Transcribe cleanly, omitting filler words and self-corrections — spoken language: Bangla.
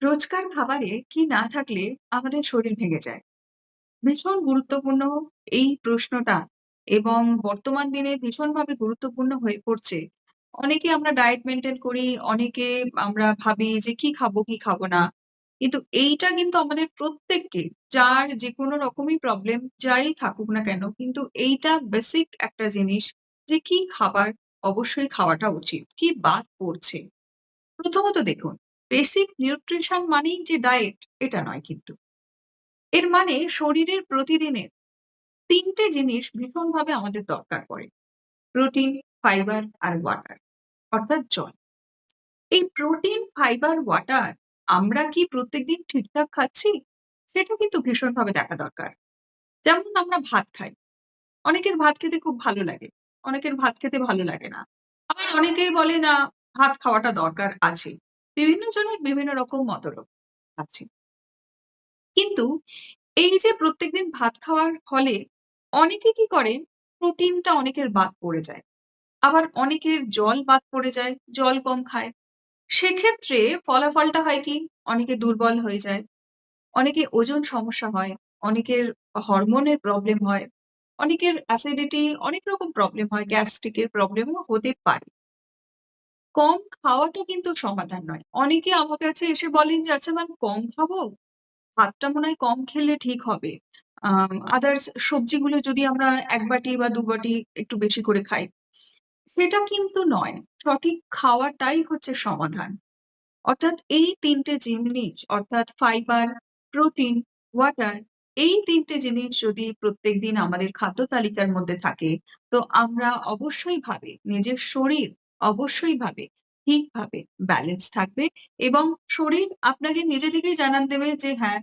রোজকার খাবারে কি না থাকলে আমাদের শরীর ভেঙে যায়? ভীষণ গুরুত্বপূর্ণ এই প্রশ্নটা এবং বর্তমান দিনে ভীষণভাবে গুরুত্বপূর্ণ হয়ে পড়ছে। অনেকে আমরা ডায়েট মেইনটেইন করি, অনেকে আমরা ভাবি যে কি খাবো, কি খাবো না। কিন্তু এইটা কিন্তু আমাদের প্রত্যেককে যার যেকোনো রকমই প্রবলেম যাই থাকুক না কেন, কিন্তু এইটা বেসিক একটা জিনিস যে কি খাবার অবশ্যই খাওয়াটা উচিত, কি বাদ পড়ছে। প্রথমত দেখুন, বেসিক নিউট্রিশন মানেই যে ডায়েট এটা নয় কিন্তু। এর মানে শরীরের প্রতিদিনের ৩ টে জিনিস ভীষণভাবে আমাদের দরকার পড়ে। প্রোটিন, ফাইবার আর ওয়াটার অর্থাৎ জল। এই প্রোটিন, ফাইবার, ওয়াটার আমরা কি প্রত্যেকদিন ঠিকঠাক খাচ্ছি? সেটা কিন্তু ভীষণভাবে দেখা দরকার। যেমন আমরা ভাত খাই। অনেকের ভাত খেতে খুব ভালো লাগে। অনেকের ভাত খেতে ভালো লাগে না। আবার অনেকেই বলে না ভাত খাওয়াটা দরকার আছে। বিভিন্ন জনের বিভিন্ন রকম মতলব আছে। কিন্তু এই যে প্রত্যেকদিন ভাত খাওয়ার ফলে অনেকে কি করেন, প্রোটিনটা অনেকের বাদ পড়ে যায়। আবার অনেকের জল বাদ পড়ে যায়, জল কম খায়। সেক্ষেত্রে ফলাফলটা হয় কি? অনেকে দুর্বল হয়ে যায়, অনেকে ওজন সমস্যা হয়, অনেকের হরমোনের প্রবলেম হয়, অনেকের অ্যাসিডিটি অনেক রকম প্রবলেম হয়, গ্যাস্ট্রিক এর প্রবলেমও হতে পারে। কম খাওয়াটা কিন্তু সমাধান নয়। অনেকে আমার কাছে এসে বলেন যে, "আচ্ছা ম্যাম কম খাবো? ভাতটা মনে হয় কম খেলে ঠিক হবে। আদার্স সবজিগুলো যদি আমরা ১ বাটি বা ২ বাটি একটু বেশি করে খাই।" সেটা কিন্তু নয়। সঠিক খাওয়াটাই হচ্ছে সমাধান। অর্থাৎ এই ৩ টে জিনিস অর্থাৎ ফাইবার, প্রোটিন, ওয়াটার এই ৩ টে জিনিস যদি প্রত্যেকদিন আমাদের খাদ্য তালিকার মধ্যে থাকে, তো আমরা অবশ্যই ভাবে নিজের শরীর অবশ্যই ভাবে ঠিকভাবে ব্যালেন্স থাকবে এবং শরীর আপনাকে নিজে থেকেই জানান দেবে যে হ্যাঁ